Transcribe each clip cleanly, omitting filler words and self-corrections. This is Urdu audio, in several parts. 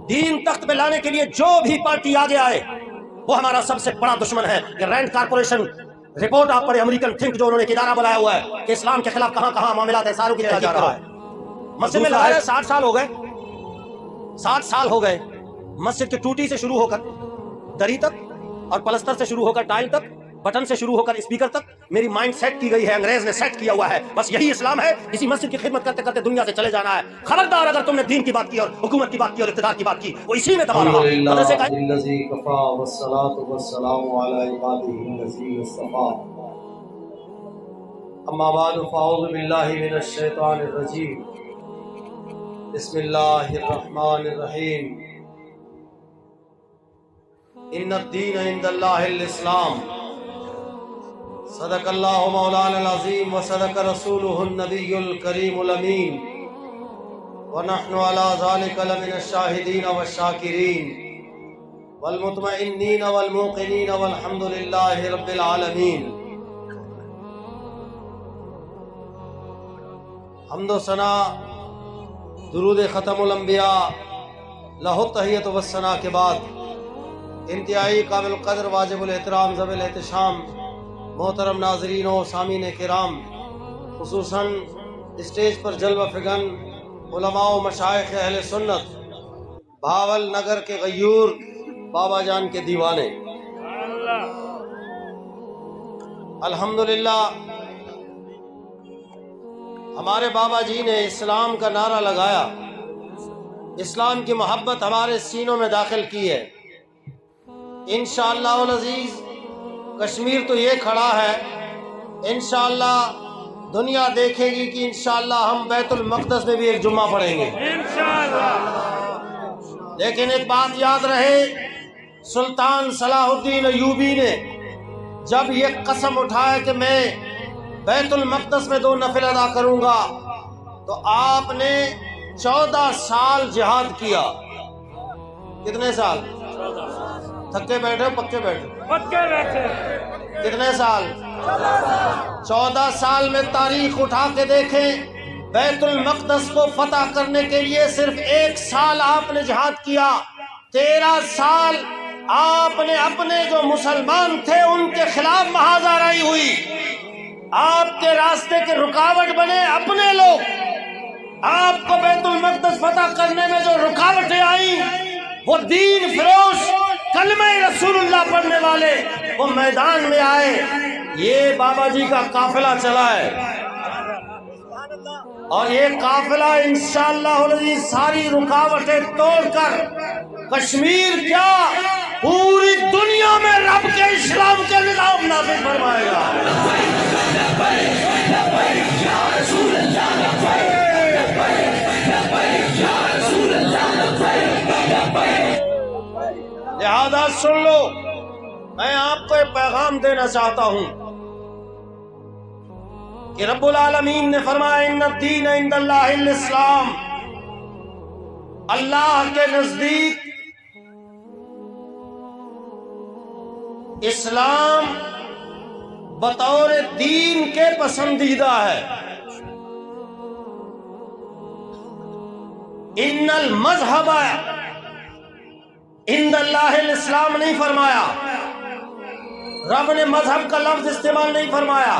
دین تخت پہ لانے کے لیے جو بھی پارٹی آگے آئے وہ ہمارا سب سے بڑا دشمن ہے. کہ رینڈ کارپوریشن رپورٹ آپ پڑھے، امریکن تھنک جو انہوں نے ایک ادارہ بنایا ہوا ہے کہ اسلام کے خلاف کہاں کہاں معاملات ایساروں کی طرح جا رہا ہے. مسجد میں لگایا 60 سال ہو گئے، 60 سال ہو گئے. مسجد کی ٹوٹی سے شروع ہو کر دری تک، اور پلستر سے شروع ہو کر ٹائل تک، بٹن سے شروع ہو کر اسپیکر تک میری مائنڈ سیٹ کی گئی ہے، انگریز نے سیٹ کیا ہوا ہے. بس یہی اسلام ہے. اسی مسجد کی خدمت کرتے کرتے دنیا سے چلے جانا ہے. خبردار اگر تم نے دین کی بات کی اور حکومت کی بات کی اور اقتدار کی بات کی، وہ اسی میں دبا رہا. مدرسے کا الذی کفا والصلاة والسلام علی عباده الذین اصطفى. اما بعد فاعوذ باللہ من الشیطان الرجیم. بسم اللہ الرحمن الرحیم. ان الدین عند اللہ الاسلام. صدق اللہ مولانا العظیم وصدق رسولہ النبی الکریم الامین. ونحن على ذلك لمن الشاہدین والشاکرین والمطمئنین والموقنین والحمد للہ رب العالمین. حمد و ثنا درود ختم الانبیاء لہ التحیۃ والثناء کے بعد انتہائی قابل قدر واجب الاحترام ذوی الاحتشام محترم ناظرین و سامعین کرام، خصوصاً اسٹیج پر جلوہ فگن علماء و مشائخ اہل سنت، بھاول نگر کے غیور بابا جان کے دیوانے، الحمدللہ ہمارے بابا جی نے اسلام کا نعرہ لگایا، اسلام کی محبت ہمارے سینوں میں داخل کی ہے. انشاءاللہ العزیز کشمیر تو یہ کھڑا ہے، انشاءاللہ دنیا دیکھے گی کہ انشاءاللہ ہم بیت المقدس میں بھی ایک جمعہ پڑھیں گے لیکن ایک بات یاد رہے، سلطان صلاح الدین ایوبی نے جب یہ قسم اٹھایا کہ میں بیت المقدس میں 2 نفل ادا کروں گا تو آپ نے 14 سال جہاد کیا. کتنے سال؟ تھکے بیٹھے ہو پکے بیٹھے؟ کتنے سال؟ 14 سال میں تاریخ اٹھا کے دیکھیں. بیت المقدس کو فتح کرنے کے لیے صرف 1 سال آپ نے جہاد کیا. 13 سال آپ نے اپنے جو مسلمان تھے ان کے خلاف محاذ آرائی ہوئی. آپ کے راستے کے رکاوٹ بنے اپنے لوگ. آپ کو بیت المقدس فتح کرنے میں جو رکاوٹیں آئیں وہ دین فروش کلمہ رسول اللہ پڑھنے والے وہ میدان میں آئے. یہ بابا جی کا قافلہ چلا ہے اور یہ قافلہ انشاءاللہ العزیز ساری رکاوٹیں توڑ کر کشمیر کیا پوری دنیا میں رب کے اسلام کے نظام نافذ فرمائے گا. لہذا سن لو، میں آپ کو ایک پیغام دینا چاہتا ہوں کہ رب العالمین نے فرمایا ان الدین عند اللہ الاسلام. اللہ کے نزدیک اسلام بطور دین کے پسندیدہ ہے. ان المذہب عند اللہ الاسلام نہیں فرمایا، رب نے مذہب کا لفظ استعمال نہیں فرمایا،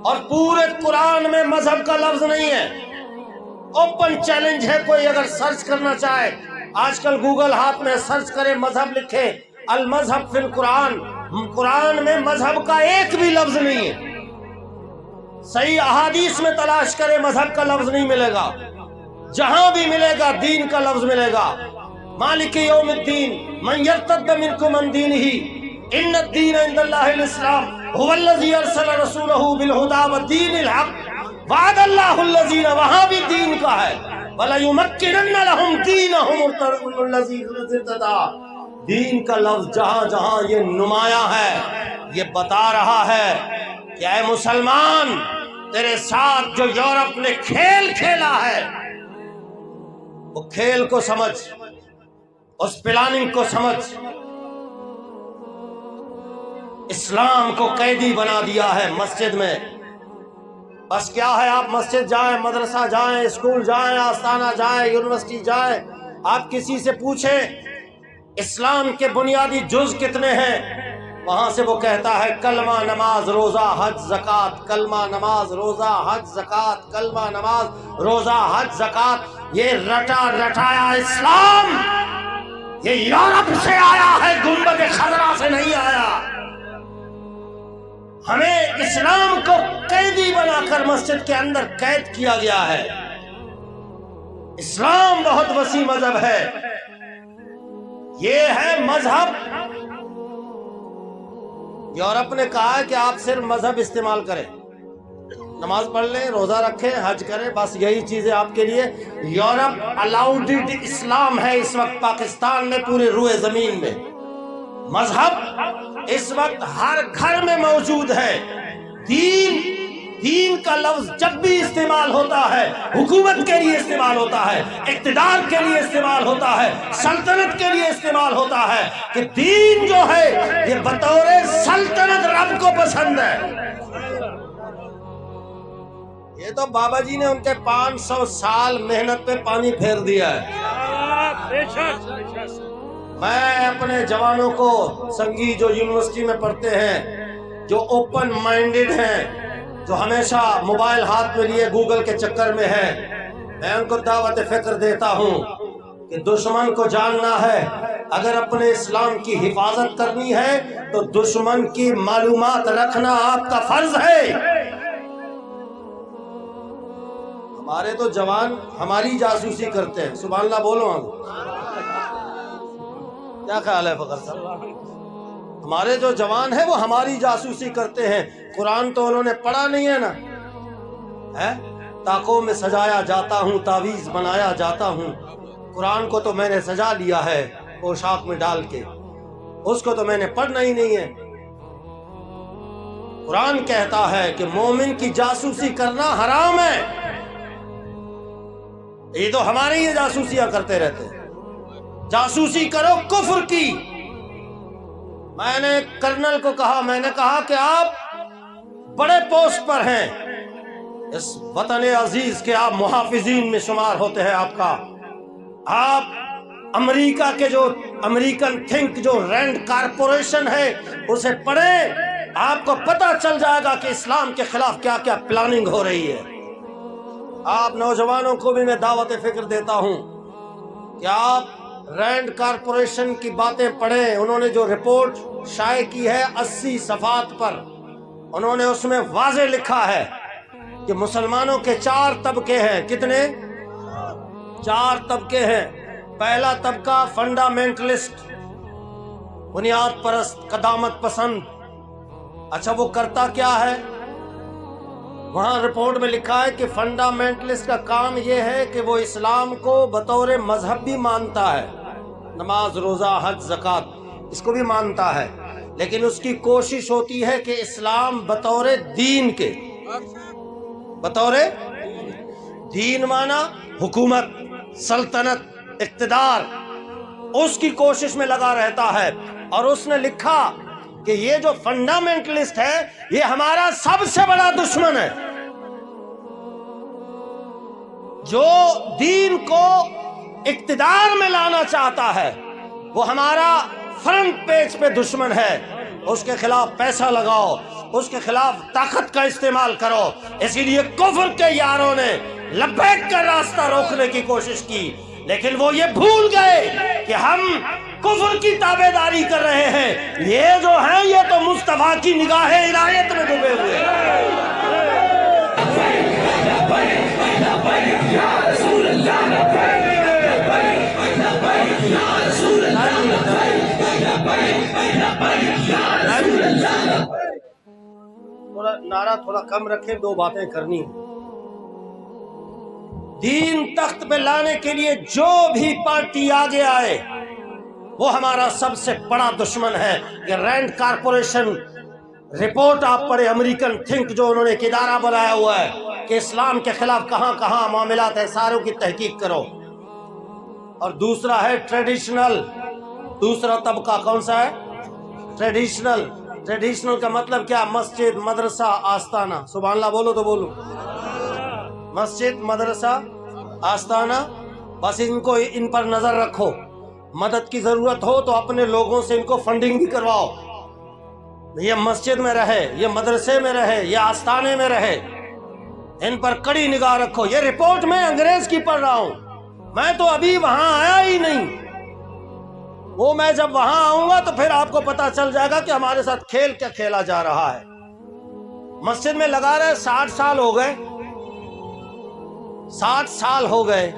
اور پورے قرآن میں مذہب کا لفظ نہیں ہے. اوپن چیلنج ہے، کوئی اگر سرچ کرنا چاہے آج کل گوگل ہاتھ میں سرچ کرے مذہب لکھے المذہب فی القرآن، قرآن میں مذہب کا ایک بھی لفظ نہیں ہے. صحیح احادیث میں تلاش کرے مذہب کا لفظ نہیں ملے گا. جہاں بھی ملے گا دین کا لفظ ملے گا. مالک یوم الدین من یرتد منکم عن دینہ ان الدین عند اللہ الاسلام هو الذی ارسل رسولہ بالہدی ودین الحق وعد اللہ الذین، وہاں بھی دین کا ہے وَلَيُمَكِّنَنَّ لَهُمْ دِينَهُمُ الَّذِي ارْتَضَىٰ. دین کا لفظ جہاں جہاں یہ نمایاں ہے یہ بتا رہا ہے کہ اے مسلمان، تیرے ساتھ جو یورپ نے کھیل کھیلا ہے وہ کھیل کو سمجھ، اس پلاننگ کو سمجھ. اسلام کو قیدی بنا دیا ہے مسجد میں. بس کیا ہے، آپ مسجد جائیں، مدرسہ جائیں، اسکول جائیں، آستانہ جائیں، یونیورسٹی جائیں، آپ کسی سے پوچھیں اسلام کے بنیادی جز کتنے ہیں، وہاں سے وہ کہتا ہے کلمہ نماز روزہ حج زکات، کلمہ نماز روزہ حج زکات، کلمہ نماز روزہ حج زکات۔ یہ رٹا رٹایا اسلام یہ یورپ سے آیا ہے، گنبد خضرا سے نہیں آیا۔ ہمیں اسلام کو قیدی بنا کر مسجد کے اندر قید کیا گیا ہے۔ اسلام بہت وسیع مذہب ہے، یہ ہے مذہب۔ یورپ نے کہا ہے کہ آپ صرف مذہب استعمال کریں، نماز پڑھ لیں، روزہ رکھیں، حج کریں، بس یہی چیزیں آپ کے لیے۔ یورپ الاؤڈڈ اسلام ہے اس وقت پاکستان میں، پورے روئے زمین میں مذہب اس وقت ہر گھر میں موجود ہے۔ دین کا لفظ جب بھی استعمال ہوتا ہے حکومت کے لیے استعمال ہوتا ہے، اقتدار کے لیے استعمال ہوتا ہے، سلطنت کے لیے استعمال ہوتا ہے، کہ دین جو ہے یہ بطور سلطنت رب کو پسند ہے۔ یہ تو بابا جی نے ان کے 500 سال محنت پہ پانی پھیر دیا ہے۔ میں اپنے جوانوں کو، سنگی جو یونیورسٹی میں پڑھتے ہیں، جو اوپن مائنڈڈ ہیں، جو ہمیشہ موبائل ہاتھ میں لیے گوگل کے چکر میں ہے، میں ان کو دعوت فکر دیتا ہوں کہ دشمن کو جاننا ہے، اگر اپنے اسلام کی حفاظت کرنی ہے تو دشمن کی معلومات رکھنا آپ کا فرض ہے۔ ہمارے تو جوان ہماری جاسوسی کرتے ہیں، سبحان اللہ بولو ہم۔ کیا خیال ہے فخر صاحب؟ ہمارے جو جوان ہیں وہ ہماری جاسوسی کرتے ہیں۔ قرآن تو انہوں نے پڑھا نہیں ہے نا، تاکوں میں سجایا جاتا ہوں، تعویذ بنایا جاتا ہوں۔ قرآن کو تو میں نے سجا لیا ہے پوشاک میں ڈال کے، اس کو تو میں نے پڑھنا ہی نہیں ہے۔ قرآن کہتا ہے کہ مومن کی جاسوسی کرنا حرام ہے۔ یہ تو ہمارے ہی جاسوسیاں کرتے رہتے ہیں۔ جاسوسی کرو کفر کی۔ میں نے کرنل کو کہا، میں نے کہا کہ آپ بڑے پوسٹ پر ہیں اس وطن عزیز کے، آپ محافظین میں شمار ہوتے ہیں، آپ امریکہ کے جو امریکن تھنک جو رینڈ کارپوریشن ہے اسے پڑھیں، آپ کو پتہ چل جائے گا کہ اسلام کے خلاف کیا کیا پلاننگ ہو رہی ہے۔ آپ نوجوانوں کو بھی میں دعوت فکر دیتا ہوں کہ آپ رینڈ کارپوریشن کی باتیں پڑھیں۔ انہوں نے جو رپورٹ شائع کی ہے 80 صفحات پر، انہوں نے اس میں واضح لکھا ہے کہ مسلمانوں کے 4 طبقے ہیں۔ کتنے؟ 4 طبقے ہیں۔ پہلا طبقہ فنڈامنٹلسٹ، بنیاد پرست، قدامت پسند۔ اچھا وہ کرتا کیا ہے؟ وہاں رپورٹ میں لکھا ہے کہ فنڈامنٹلسٹ کا کام یہ ہے کہ وہ اسلام کو بطور مذہب بھی مانتا ہے، نماز روزہ حج زکات اس کو بھی مانتا ہے، لیکن اس کی کوشش ہوتی ہے کہ اسلام بطور دین کے، بطور دین مانا حکومت، سلطنت، اقتدار، اس کی کوشش میں لگا رہتا ہے۔ اور اس نے لکھا کہ یہ جو فنڈامنٹلسٹ ہے یہ ہمارا سب سے بڑا دشمن ہے، جو دین کو اقتدار میں لانا چاہتا ہے وہ ہمارا فرنٹ پیج پہ دشمن ہے۔ اس کے خلاف پیسہ لگاؤ، اس کے خلاف طاقت کا استعمال کرو۔ اسی لیے کفر کے یاروں نے لبیک کا راستہ روکنے کی کوشش کی، لیکن وہ یہ بھول گئے کہ ہم کفر کی تابع داری کر رہے ہیں، یہ جو ہیں یہ تو مصطفیٰ کی نگاہ عنایت میں ڈوبے ہوئے ہیں۔ تھوڑا نعرہ تھوڑا کم رکھیں، 2 باتیں کرنی ہیں۔ دین تخت پہ لانے کے لیے جو بھی پارٹی آگے آئے وہ ہمارا سب سے بڑا دشمن ہے۔ یہ رینڈ کارپوریشن رپورٹ آپ پڑھے، امریکن تھنک جو انہوں نے ایک ادارہ بنایا ہوا ہے کہ اسلام کے خلاف کہاں کہاں معاملات ہیں، ساروں کی تحقیق کرو۔ اور دوسرا ہے ٹریڈیشنل، دوسرا طبقہ کون سا ہے؟ ٹریڈیشنل۔ ٹریڈیشنل کا مطلب کیا؟ مسجد، مدرسہ، آستانہ۔ سبحان اللہ بولو تو بولو۔ مسجد، مدرسہ، آستانہ، بس ان پر نظر رکھو، مدد کی ضرورت ہو تو اپنے لوگوں سے ان کو فنڈنگ بھی کرواؤ، یہ مسجد میں رہے، یہ مدرسے میں رہے، یہ آستانے میں رہے، ان پر کڑی نگاہ رکھو۔ یہ رپورٹ میں انگریز کی پڑھ رہا ہوں، میں تو ابھی وہاں آیا ہی نہیں، وہ میں جب وہاں آؤں گا تو پھر آپ کو پتا چل جائے گا کہ ہمارے ساتھ کھیل کیا کھیلا جا رہا ہے۔ مسجد میں لگا رہے 60 سال ہو گئے، 60 سال ہو گئے،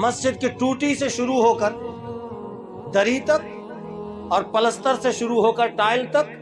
مسجد کی ٹوٹی سے شروع ہو کر دری تک، اور پلستر سے شروع ہو کر ٹائل تک،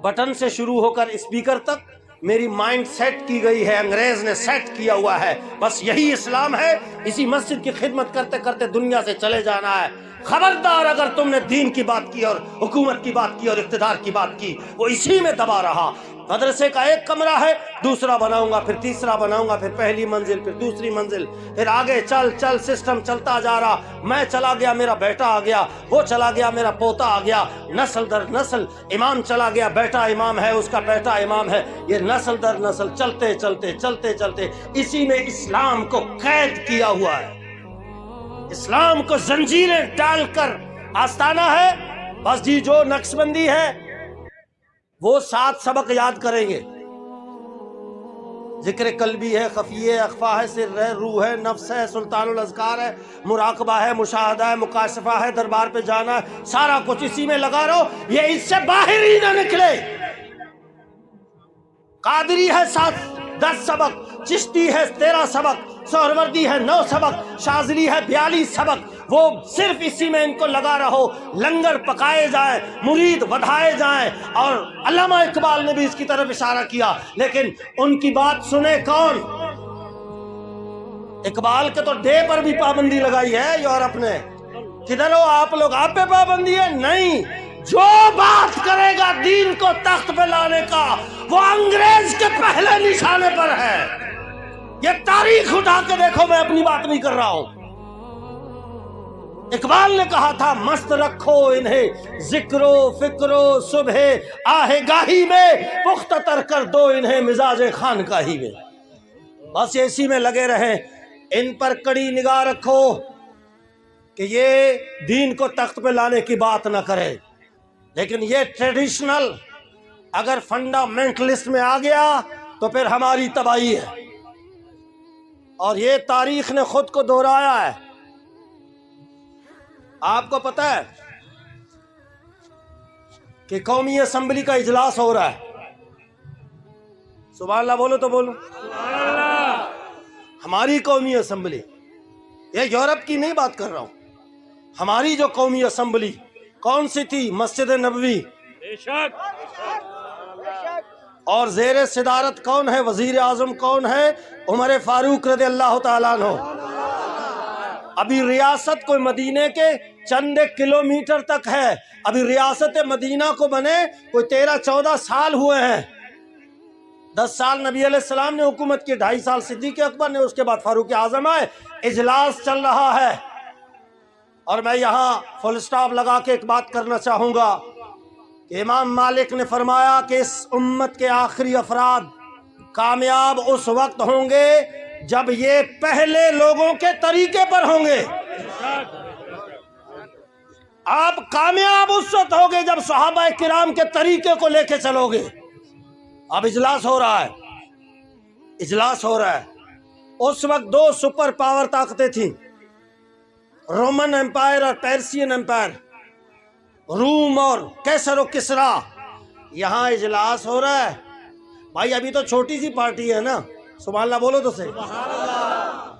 بٹن سے شروع ہو کر اسپیکر تک میری مائنڈ سیٹ کی گئی ہے، انگریز نے سیٹ کیا ہوا ہے۔ بس یہی اسلام ہے، اسی مسجد کی خدمت کرتے کرتے دنیا سے چلے جانا ہے۔ خبردار اگر تم نے دین کی بات کی اور حکومت کی بات کی اور اقتدار کی بات کی، وہ اسی میں دبا رہا۔ مدرسے کا ایک کمرہ ہے، دوسرا بناؤں گا، پھر تیسرا بناؤں گا، پھر پہلی منزل، پھر دوسری منزل، پھر آگے چل سسٹم چلتا جا رہا۔ میں چلا گیا، میرا بیٹا آ گیا، وہ چلا گیا، میرا پوتا آ گیا، نسل در نسل۔ امام چلا گیا، بیٹا امام ہے، اس کا بیٹا امام ہے، یہ نسل در نسل چلتے چلتے چلتے چلتے اسی میں اسلام کو قید کیا ہوا ہے۔ اسلام کو زنجیریں ڈال کر آستانہ ہے۔ بس جی جو نقش بندی ہے وہ 7 سبق یاد کریں گے، ذکر قلبی ہے، خفی ہے، اخفا ہے، سر ہے، روح ہے، نفس ہے، سلطان الاذکار ہے، مراقبہ ہے، مشاہدہ ہے، مکاشفہ ہے، دربار پہ جانا ہے، سارا کچھ اسی میں لگا رہو، یہ اس سے باہر ہی نہ نکلے۔ قادری ہے 10 سبق، چشتی ہے 13 سبق، سہروردی ہے 9 سبق، شاذلی ہے 42 سبق، وہ صرف اسی میں ان کو لگا رہو، لنگر پکائے جائیں، مرید بدھائے جائیں۔ اور علامہ اقبال نے بھی اس کی طرف اشارہ کیا، لیکن ان کی بات سنے کون؟ اقبال کے تو ڈے پر بھی پابندی لگائی ہے یورپ نے۔ کدھر ہو آپ لوگ؟ آپ پہ پابندی ہے؟ نہیں، جو بات کرے گا دین کو تخت پہ لانے کا، وہ انگریز کے پہلے نشانے پر ہے۔ یہ تاریخ اٹھا کے دیکھو، میں اپنی بات نہیں کر رہا ہوں۔ اقبال نے کہا تھا مست رکھو انہیں ذکر و فکر و صبح آہ گاہی میں، پختہ تر کر دو انہیں مزاج خانقاہی میں۔ بس اسی میں لگے رہیں، ان پر کڑی نگاہ رکھو کہ یہ دین کو تخت پہ لانے کی بات نہ کرے، لیکن یہ ٹریڈیشنل اگر فنڈامنٹلسٹ میں آ گیا تو پھر ہماری تباہی ہے۔ اور یہ تاریخ نے خود کو دہرایا ہے۔ آپ کو پتہ ہے کہ قومی اسمبلی کا اجلاس ہو رہا ہے؟ سبحان اللہ بولو تو بولو۔ ہماری قومی اسمبلی، یہ یورپ کی نہیں بات کر رہا ہوں، ہماری جو قومی اسمبلی کون سی تھی؟ مسجد نبوی۔ اور زیر صدارت کون ہے؟ وزیر اعظم کون ہے؟ عمر فاروق رضی اللہ تعالیٰ عنہ۔ ابھی ریاست کوئی مدینے کے چند کلومیٹر تک ہے، ابھی ریاست مدینہ کو بنے کوئی 13-14 سال ہوئے ہیں۔ 10 سال نبی علیہ السلام نے حکومت کی، 2.5 سال صدیق اکبر نے، اس کے بعد فاروق اعظم آئے۔ اجلاس چل رہا ہے، اور میں یہاں فل سٹاپ لگا کے ایک بات کرنا چاہوں گا کہ امام مالک نے فرمایا کہ اس امت کے آخری افراد کامیاب اس وقت ہوں گے جب یہ پہلے لوگوں کے طریقے پر ہوں گے۔ آپ کامیاب اس وقت ہوگے جب صحابہ کرام کے طریقے کو لے کے چلو گے۔ اب اجلاس ہو رہا ہے، اجلاس ہو رہا ہے۔ اس وقت 2 سپر پاور طاقتیں تھیں، رومن امپائر اور پیرسین امپائر، روم اور کیسر و کسرا۔ یہاں اجلاس ہو رہا ہے۔ بھائی ابھی تو چھوٹی سی پارٹی ہے نا، سبحان اللہ بولو تو صحیح۔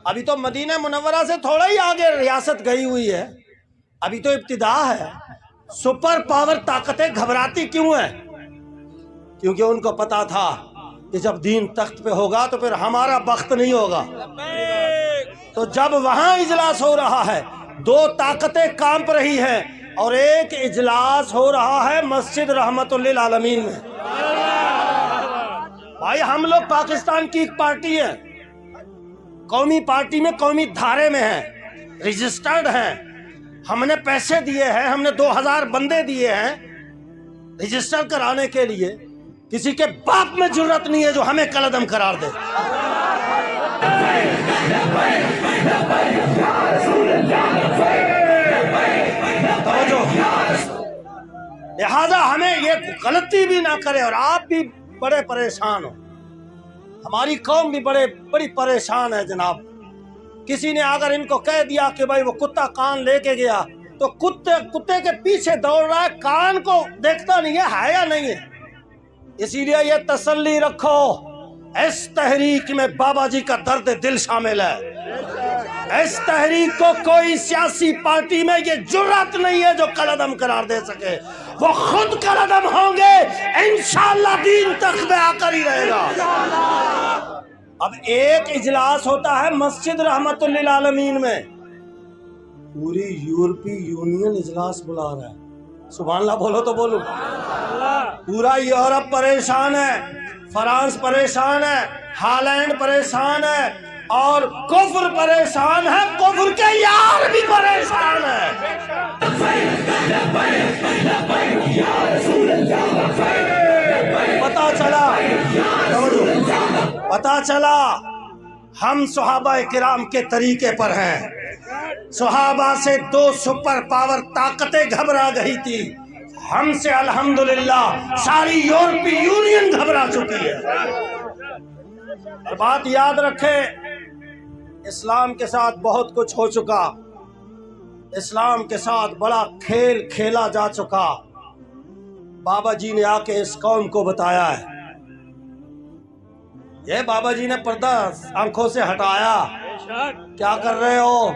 ابھی تو مدینہ منورہ سے تھوڑا ہی آگے ریاست گئی ہوئی ہے، ابھی تو ابتدا ہے۔ سپر پاور طاقتیں گھبراتی کیوں ہیں؟ کیونکہ ان کو پتا تھا کہ جب دین تخت پہ ہوگا تو پھر ہمارا بخت نہیں ہوگا۔ تو جب وہاں اجلاس ہو رہا ہے، 2 طاقتیں کانپ رہی ہیں، اور ایک اجلاس ہو رہا ہے مسجد رحمت للعالمین میں۔ بھائی ہم لوگ پاکستان کی ایک پارٹی ہے، قومی پارٹی میں قومی دھارے میں ہیں، رجسٹرڈ ہیں، ہم نے پیسے دیے ہیں، ہم نے 2000 بندے دیے ہیں رجسٹر کرانے کے لیے۔ کسی کے باپ میں جرت نہیں ہے جو ہمیں کالعدم قرار دے۔ لہذا ہمیں یہ غلطی بھی نہ کرے. اور آپ بھی بڑے پریشان ہو, ہماری قوم بھی بڑی پریشان ہے جناب. کسی نے اگر ان کو کہہ دیا کہ بھائی وہ کتا کان لے کے گیا تو کتے کے پیچھے دوڑ رہا ہے, کان کو دیکھتا نہیں ہے یا نہیں ہے. اسی لیے یہ تسلی رکھو, اس تحریک میں بابا جی کا درد دل شامل ہے. اس تحریک کو کوئی سیاسی پارٹی میں یہ جرات نہیں ہے جو کالعدم قرار دے سکے. وہ خود کالعدم ہوں گے, انشاءاللہ دین تخت میں آ کر ہی رہے گا. اب ایک اجلاس ہوتا ہے مسجد رحمت للعالمین میں, پوری یورپی یونین اجلاس بلا رہا ہے. سبحان اللہ بولو تو بولو. پورا یورپ پریشان ہے, فرانس پریشان ہے, ہالینڈ پریشان ہے, اور کفر پریشان ہے, کفر کے یار بھی پریشان ہے. پتا چلا ہم صحابہ کرام کے طریقے پر ہیں. صحابہ سے 2 سپر پاور طاقتیں گھبرا گئی تھی, ہم سے الحمدللہ ساری یورپی یونین گھبرا چکی ہے. اور بات یاد رکھے, اسلام کے ساتھ بہت کچھ ہو چکا, اسلام کے ساتھ بڑا کھیل کھیلا جا چکا. بابا جی نے آ کے اس قوم کو بتایا ہے. یہ بابا جی نے پردہ آنکھوں سے ہٹایا. کیا کر رہے ہو,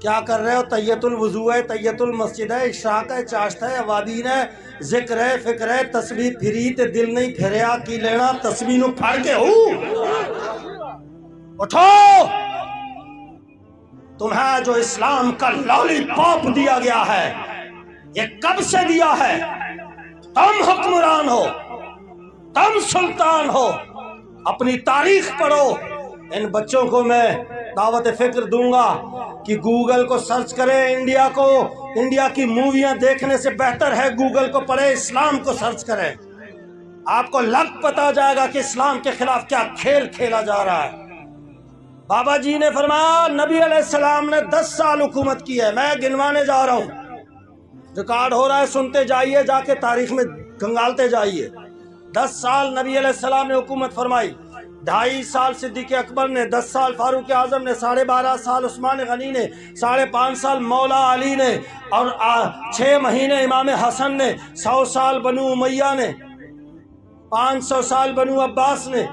کیا کر رہے ہو؟ تحیت الوضو ہے, تحیت المسجد ہے, اشراق ہے, چاشت ہے, وادین ہے, ذکر ہے, فکر ہے, تسبیح پھری تے دل نہیں پھریا کی لینا, تسبیح نو پھڑ کے اٹھو. تمہیں جو اسلام کا لالی پاپ دیا گیا ہے, یہ کب سے دیا ہے؟ تم حکمران ہو, تم سلطان ہو. اپنی تاریخ پڑھو. ان بچوں کو میں دعوت فکر دوں گا کہ گوگل کو سرچ کریں. انڈیا کی موویاں دیکھنے سے بہتر ہے گوگل کو پڑھے, اسلام کو سرچ کریں. آپ کو پتا جائے گا کہ اسلام کے خلاف کیا کھیل کھیلا جا رہا ہے. بابا جی نے فرمایا نبی علیہ السلام نے 10 سال حکومت کی ہے. میں گنوانے جا رہا ہوں, ریکارڈ ہو رہا ہے, سنتے جائیے, جا کے تاریخ میں گنگالتے جائیے. 10 سال نبی علیہ السلام نے حکومت فرمائی, 2.5 سال صدیق اکبر نے, 10 سال فاروق اعظم نے, 12.5 سال عثمان غنی نے, 5.5 سال مولا علی نے, اور 6 مہینے امام حسن نے, 100 سال بنو امیہ نے, 500 سال بنو عباس نے,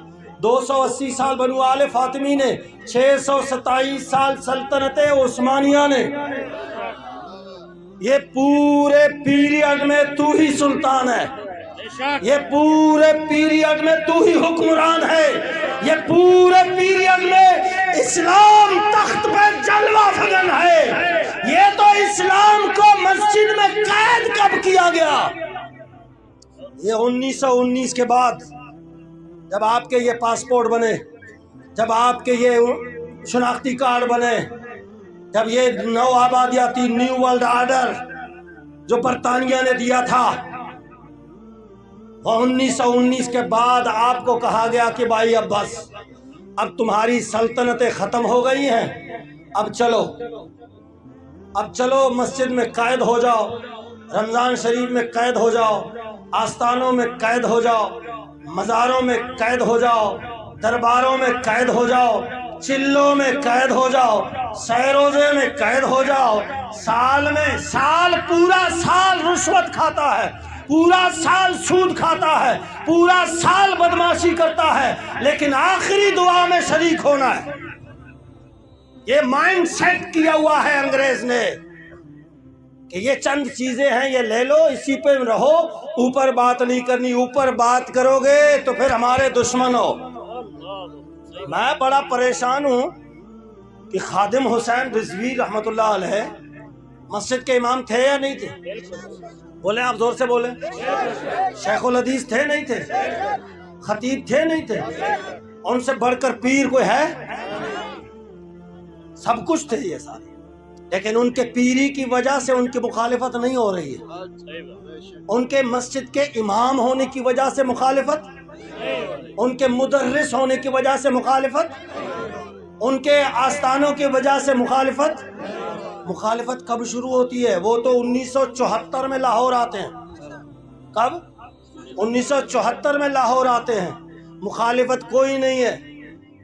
280 سال بنو آل فاطمی نے, 627 سال سلطنت عثمانیہ نے. یہ پورے پیریڈ میں تو ہی سلطان ہے, یہ پورے پیریڈ میں تو ہی حکمران ہے, یہ پورے پیریڈ میں اسلام تخت پہ جلوہ فگن ہے. یہ تو اسلام کو مسجد میں قید کب کیا گیا؟ یہ 1919 کے بعد, جب آپ کے یہ پاسپورٹ بنے, جب آپ کے یہ شناختی کارڈ بنے, جب یہ نو آبادیاتی نیو ورلڈ آرڈر جو برطانیہ نے دیا تھا, وہ 1919 کے بعد آپ کو کہا گیا کہ بھائی اب بس, اب تمہاری سلطنتیں ختم ہو گئی ہیں, اب چلو مسجد میں قید ہو جاؤ, رمضان شریف میں قید ہو جاؤ, آستانوں میں قید ہو جاؤ, مزاروں میں قید ہو جاؤ, درباروں میں قید ہو جاؤ, چلوں میں قید ہو جاؤ, سہ روزے میں قید ہو جاؤ. پورا سال رشوت کھاتا ہے, پورا سال سود کھاتا ہے, پورا سال بدماشی کرتا ہے, لیکن آخری دعا میں شریک ہونا ہے. یہ مائنڈ سیٹ کیا ہوا ہے انگریز نے کہ یہ چند چیزیں ہیں, یہ لے لو, اسی پہ رہو, اوپر بات نہیں کرنی. اوپر بات کرو گے تو پھر ہمارے دشمن ہو. میں بڑا پریشان ہوں کہ خادم حسین رضوی رحمت اللہ علیہ مسجد کے امام تھے یا نہیں تھے؟ بولیں, آپ زور سے بولیں. شیخ الحدیث تھے نہیں تھے؟ خطیب تھے نہیں تھے؟ ان سے بڑھ کر پیر کوئی ہے؟ سب کچھ تھے یہ سارے, لیکن ان کے پیری کی وجہ سے ان کی مخالفت نہیں ہو رہی ہے. ان کے مسجد کے امام ہونے کی وجہ سے مخالفت, ان کے مدرس ہونے کی وجہ سے مخالفت, ان کے آستانوں کی وجہ سے مخالفت کب شروع ہوتی ہے؟ وہ تو 1974 میں لاہور آتے ہیں. کب؟ 1974 میں لاہور آتے ہیں، مخالفت کوئی نہیں ہے،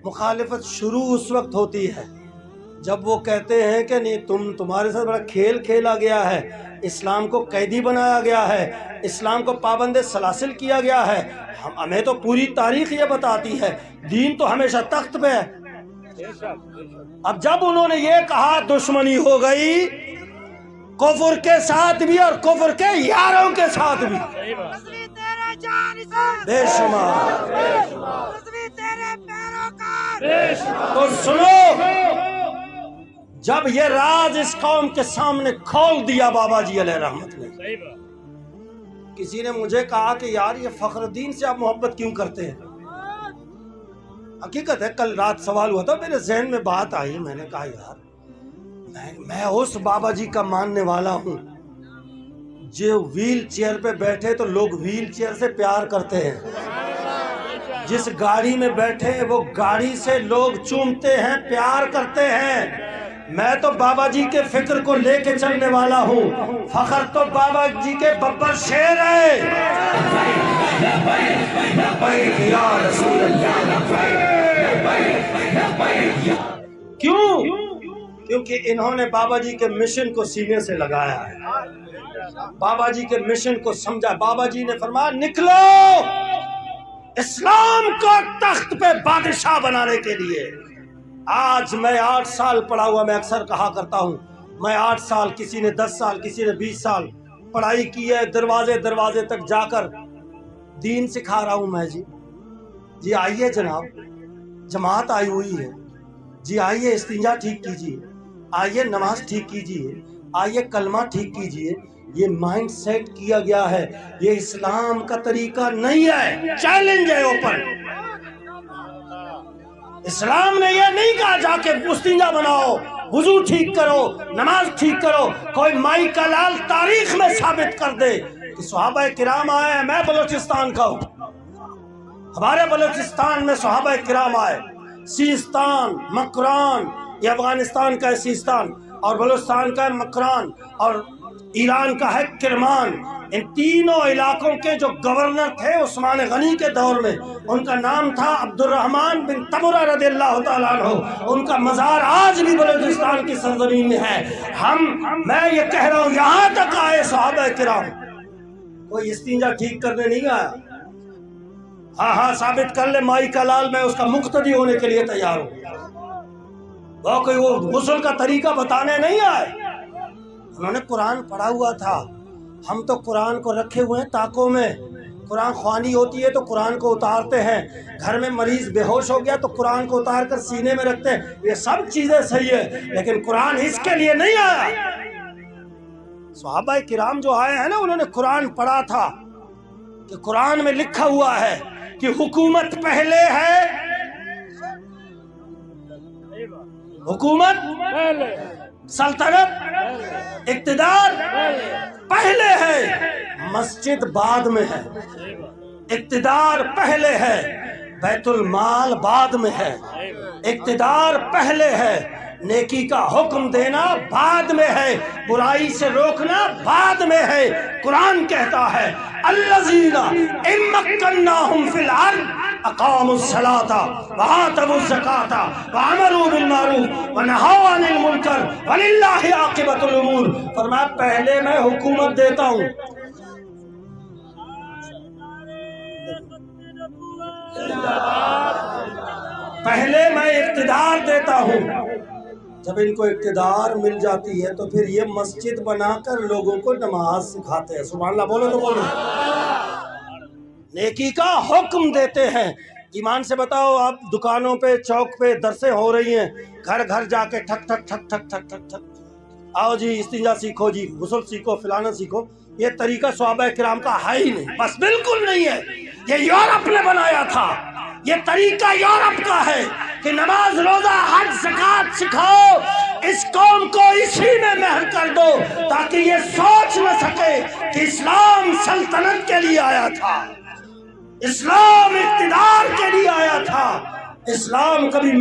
مخالفت شروع اس وقت ہوتی ہے جب وہ کہتے ہیں کہ نہیں تمہارے ساتھ بڑا کھیل کھیلا گیا ہے، اسلام کو قیدی بنایا گیا ہے، اسلام کو پابند سلاسل کیا گیا ہے۔ ہمیں تو پوری تاریخ یہ بتاتی ہے دین تو ہمیشہ تخت پہ ہے۔ اب جب انہوں نے یہ کہا دشمنی ہو گئی کفر کے ساتھ بھی اور کفر کے یاروں کے ساتھ بھی بے شمار۔ تو سنو، جب یہ راز اس قوم کے سامنے کھول دیا بابا جی علیہ رحمت نے، کسی نے مجھے کہا کہ یار یہ فخر الدین سے آپ محبت کیوں کرتے ہیں؟ حقیقت ہے کل رات سوال ہوا تھا، میرے ذہن میں بات آئی، میں نے کہا یار میں اس بابا جی کا ماننے والا ہوں جو ویل چیئر پہ بیٹھے تو لوگ ویل چیئر سے پیار کرتے ہیں، جس گاڑی میں بیٹھے وہ گاڑی سے لوگ چومتے ہیں، پیار کرتے ہیں۔ میں تو بابا جی کے فکر کو لے کے چلنے والا ہوں، فخر تو بابا جی کے ببر شیر ہے۔ کیوں؟ کیونکہ انہوں نے بابا جی کے مشن کو سینے سے لگایا ہے، بابا جی کے مشن کو سمجھا۔ بابا جی نے فرمایا نکلو اسلام کو تخت پہ بادشاہ بنانے کے لیے۔ آج میں 8 سال پڑھا ہوا، میں اکثر کہا کرتا ہوں میں 8 سال، کسی نے 10 سال، کسی نے 20 سال پڑھائی کی ہے، دروازے دروازے تک جا کر دین سکھا رہا ہوں میں۔ جی آئیے جناب، جماعت آئی ہوئی ہے، جی آئیے استنجا ٹھیک کیجیے، آئیے نماز ٹھیک کیجیے، آئیے کلمہ ٹھیک کیجیے۔ یہ مائنڈ سیٹ کیا گیا ہے، یہ اسلام کا طریقہ نہیں ہے، چیلنج ہے اوپن۔ اسلام نے یہ نہیں کہا جا کے استنجا بناؤ، وضو ٹھیک کرو، نماز ٹھیک کرو۔ کوئی مائی کا لال تاریخ میں ثابت کر دے کہ صحابہ کرام آئے ہیں۔ میں بلوچستان کا ہوں، ہمارے بلوچستان میں صحابہ کرام آئے، سیستان، مکران، یہ افغانستان کا ہے سیستان، اور بلوچستان کا ہے مکران، اور ایران کا ہے کرمان۔ ان تینوں علاقوں کے جو گورنر تھے عثمان غنی کے دور میں، ان کا نام تھا عبد الرحمن بن تبرہ رضی اللہ تعالیٰ عنہ۔ ان کا مزار آج بھی بلوچستان کی سرزمین میں ہے۔ میں یہ کہہ رہا ہوں یہاں تک آئے صحابہ کرام، کوئی استنجا ٹھیک کرنے نہیں آیا۔ ہاں ثابت کر لے مائی کا لال، میں اس کا مقتدی ہونے کے لیے تیار ہوں۔ وہ کوئی وہ غسل کا طریقہ بتانے نہیں آئے، انہوں نے قرآن پڑھا ہوا تھا۔ ہم تو قرآن کو رکھے ہوئے ہیں تاکوں میں، قرآن خوانی ہوتی ہے تو قرآن کو اتارتے ہیں، گھر میں مریض بے ہوش ہو گیا تو قرآن کو اتار کر سینے میں رکھتے ہیں۔ یہ سب چیزیں صحیح ہے، لیکن قرآن اس کے لیے نہیں آیا۔ صحابہ کرام جو آئے ہیں نا، انہوں نے قرآن پڑھا تھا کہ قرآن میں لکھا ہوا ہے کہ حکومت پہلے ہے، حکومت سلطنت اقتدار پہلے ہے، مسجد بعد میں ہے، اقتدار پہلے ہے، بیت المال بعد میں ہے، اقتدار پہلے ہے، نیکی کا حکم دینا بعد میں ہے، برائی سے روکنا بعد میں ہے۔ قرآن کہتا ہے الذین ان مکناہم فی الارض اقاموا الصلاۃ وآتوا الزکاۃ وامروا بالمعروف ونہوا عن المنکر وللہ عاقبۃ الامور۔ فرمایا پہلے میں حکومت دیتا ہوں، پہلے میں اقتدار دیتا ہوں، جب ان کو اقتدار مل جاتی ہے تو پھر یہ مسجد بنا کر لوگوں کو نماز سکھاتے ہیں۔ سبحان اللہ بولو تو بولو۔ نیکی کا حکم دیتے ہیں۔ ایمان سے بتاؤ، آپ دکانوں پہ چوک پہ درسیں ہو رہی ہیں، گھر گھر جا کے ٹھک ٹھک ٹھک ٹھک ٹھک ٹھک ٹھک، آؤ جی استنجا سیکھو، جی غسل سیکھو، فلانا سیکھو۔ یہ طریقہ صحابہ کرام کا ہے ہی نہیں، بس بالکل نہیں ہے، یہ یورپ نے بنایا تھا۔ یہ طریقہ یورپ کا ہے کہ نماز، روزہ، حج، زکوٰۃ سکھاؤ، اس قوم کو اسی میں مہر کر دو تاکہ یہ سوچ نہ سکے کہ اسلام سلطنت کے لیے آیا تھا، اسلام اقتدار کے لیے آیا تھا، اسلام کبھی